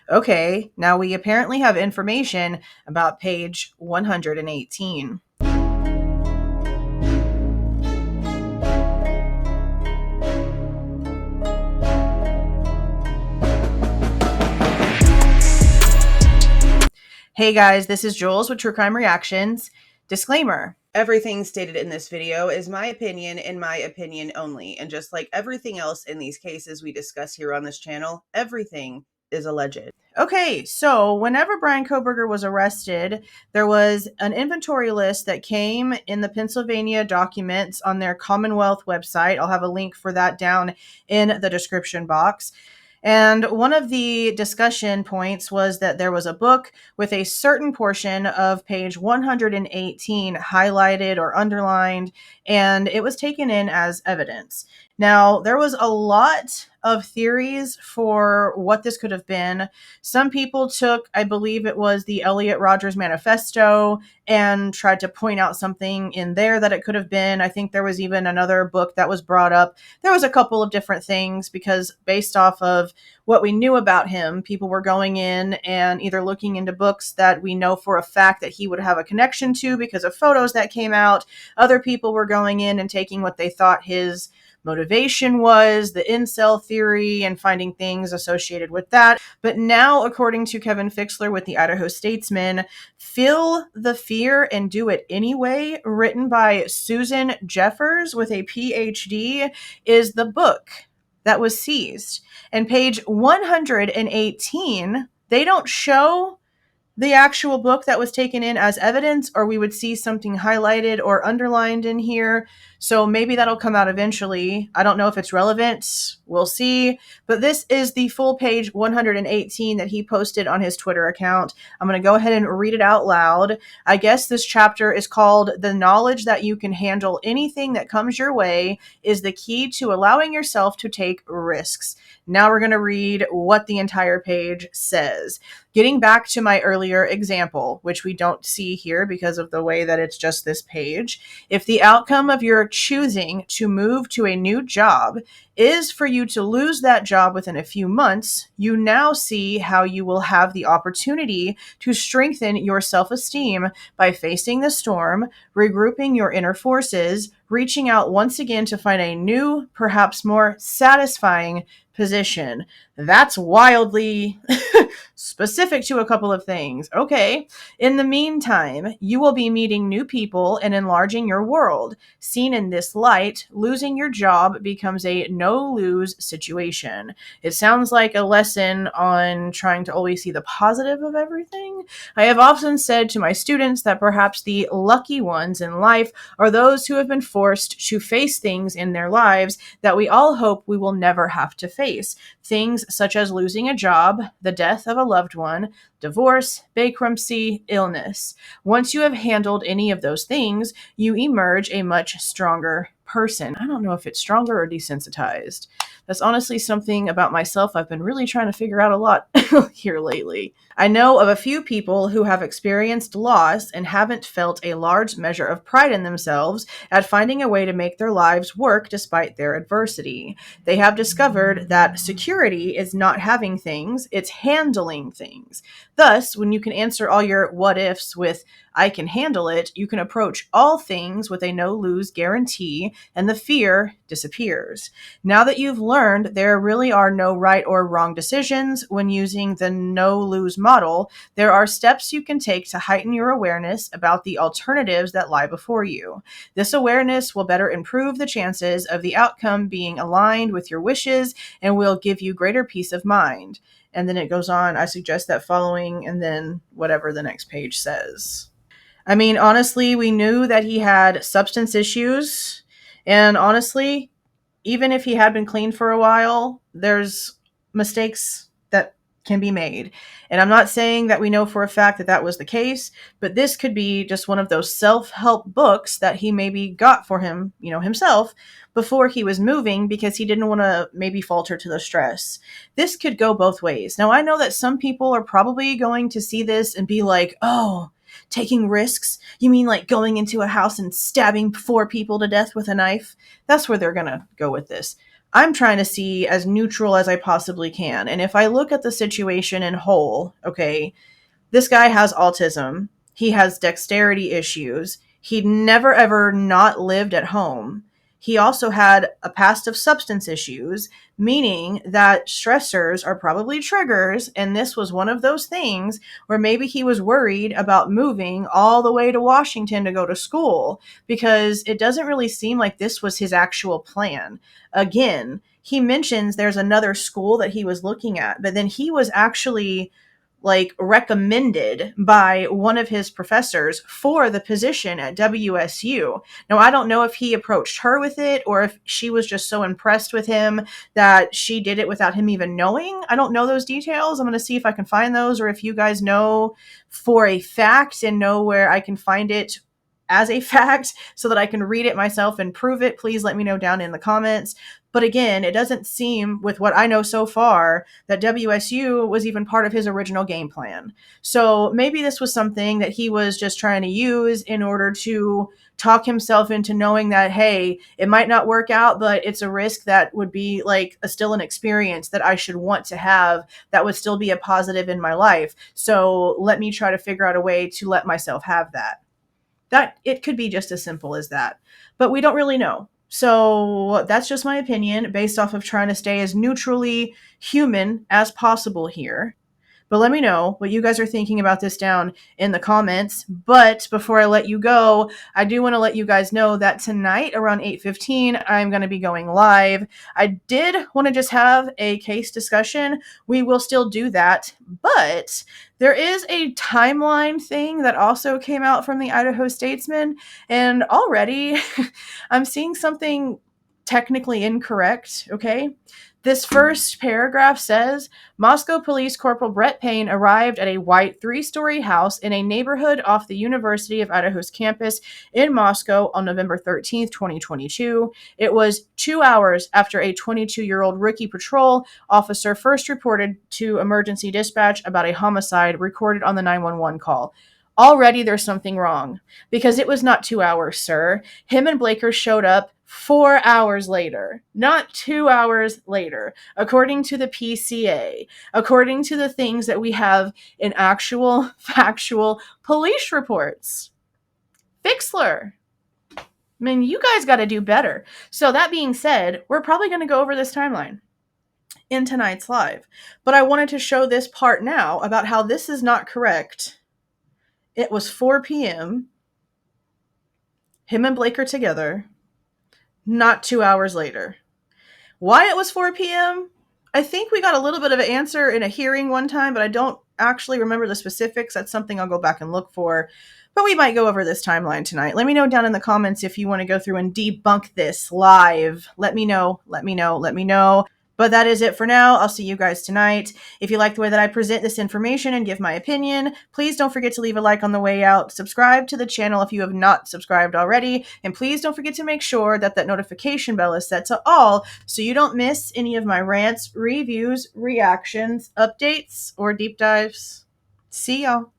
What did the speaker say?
Okay, now we apparently have information about page 118. Hey guys, this is Jules with True Crime Reactions. Disclaimer. Everything stated in this video is my opinion and my opinion only. And just like everything else in these cases we discuss here on this channel, everything is alleged. Okay, so whenever Bryan Kohberger was arrested, there was an inventory list that came in the Pennsylvania documents on their Commonwealth website. I'll have a link for that down in the description box. And one of the discussion points was that there was a book with a certain portion of page 118 highlighted or underlined, and it was taken in as evidence. Now, there was a lot of theories for what this could have been. Some people took, I believe it was the Elliot Rodgers Manifesto, and tried to point out something in there that it could have been. I think there was even another book that was brought up. There was a couple of different things because based off of what we knew about him, people were going in and either looking into books that we know for a fact that he would have a connection to because of photos that came out. Other people were going in and taking what they thought his motivation was, the incel theory, and finding things associated with that. But now, according to Kevin Fixler with the Idaho Statesman, Feel the Fear and Do It Anyway, written by Susan Jeffers with a PhD, is the book that was seized. And page 118, they don't show the actual book that was taken in as evidence, or we would see something highlighted or underlined in here. So maybe that'll come out eventually. I don't know if it's relevant. We'll see. But this is the full page 118 that he posted on his Twitter account. I'm going to go ahead and read it out loud. I guess this chapter is called "The Knowledge That You Can Handle Anything That Comes Your Way is the Key to Allowing Yourself to Take Risks." Now we're going to read what the entire page says. Getting back to my earlier example, which we don't see here because of the way that it's just this page, if the outcome of your choosing to move to a new job is for you to lose that job within a few months, you now see how you will have the opportunity to strengthen your self-esteem by facing the storm, regrouping your inner forces, reaching out once again to find a new, perhaps more satisfying position. That's wildly specific to a couple of things. Okay. In the meantime, you will be meeting new people and enlarging your world. Seen in this light, losing your job becomes a no-lose situation. It sounds like a lesson on trying to always see the positive of everything. I have often said to my students that perhaps the lucky ones in life are those who have been forced to face things in their lives that we all hope we will never have to face. Things such as losing a job, the death of a loved one, divorce, bankruptcy, illness. Once you have handled any of those things, you emerge a much stronger person. I don't know if it's stronger or desensitized. That's honestly something about myself I've been really trying to figure out a lot here lately. I know of a few people who have experienced loss and haven't felt a large measure of pride in themselves at finding a way to make their lives work despite their adversity. They have discovered that security is not having things, it's handling things. Thus, when you can answer all your what ifs with "I can handle it," you can approach all things with a no-lose guarantee, and the fear disappears. Now that you've learned there really are no right or wrong decisions when using the no-lose model, there are steps you can take to heighten your awareness about the alternatives that lie before you. This awareness will better improve the chances of the outcome being aligned with your wishes and will give you greater peace of mind. And then it goes on, I suggest that following, and then whatever the next page says. I mean, honestly, we knew that he had substance issues. And honestly, even if he had been clean for a while, there's mistakes that can be made. And I'm not saying that we know for a fact that that was the case, but this could be just one of those self-help books that he maybe got for him, himself, before he was moving because he didn't want to maybe falter to the stress. This could go both ways. Now, I know that some people are probably going to see this and be like, "Oh, taking risks? You mean like going into a house and stabbing 4 people to death with a knife?" That's where they're going to go with this. I'm trying to see as neutral as I possibly can. And if I look at the situation in whole, okay, this guy has autism. He has dexterity issues. He'd never ever not lived at home. He also had a past of substance issues, meaning that stressors are probably triggers. And this was one of those things where maybe he was worried about moving all the way to Washington to go to school, because it doesn't really seem like this was his actual plan. Again, he mentions there's another school that he was looking at, but then he was actually like recommended by one of his professors for the position at WSU. Now, I don't know if he approached her with it or if she was just so impressed with him that she did it without him even knowing. I don't know those details. I'm going to see if I can find those, or if you guys know for a fact and know where I can find it as a fact so that I can read it myself and prove it. Please let me know down in the comments. But again, it doesn't seem, with what I know so far, that WSU was even part of his original game plan. So maybe this was something that he was just trying to use in order to talk himself into knowing that, hey, it might not work out, but it's a risk that would be like still an experience that I should want to have, that would still be a positive in my life. So let me try to figure out a way to let myself have that. That it could be just as simple as that. But we don't really know. So that's just my opinion based off of trying to stay as neutrally human as possible here. But let me know what you guys are thinking about this down in the comments. But before I let you go, I do want to let you guys know that tonight around 8:15, I'm going to be going live. I did want to just have a case discussion. We will still do that. But there is a timeline thing that also came out from the Idaho Statesman. And already I'm seeing something technically incorrect, okay? This first paragraph says, Moscow Police Corporal Brett Payne arrived at a white 3-story house in a neighborhood off the University of Idaho's campus in Moscow on November 13th, 2022. It was 2 hours after a 22-year-old rookie patrol officer first reported to emergency dispatch about a homicide recorded on the 911 call. Already there's something wrong, because it was not 2 hours, sir. Him and Blaker showed up 4 hours later, not 2 hours later, according to the PCA, according to the things that we have in actual, factual police reports. Fixler. I mean, you guys got to do better. So that being said, we're probably going to go over this timeline in tonight's live. But I wanted to show this part now about how this is not correct. It was 4 p.m., him and Blaker together, not 2 hours later. Why it was 4 p.m.? I think we got a little bit of an answer in a hearing one time, but I don't actually remember the specifics. That's something I'll go back and look for. But we might go over this timeline tonight. Let me know down in the comments if you want to go through and debunk this live. Let me know. But that is it for now. I'll see you guys tonight. If you like the way that I present this information and give my opinion, please don't forget to leave a like on the way out. Subscribe to the channel if you have not subscribed already. And please don't forget to make sure that that notification bell is set to all so you don't miss any of my rants, reviews, reactions, updates, or deep dives. See y'all.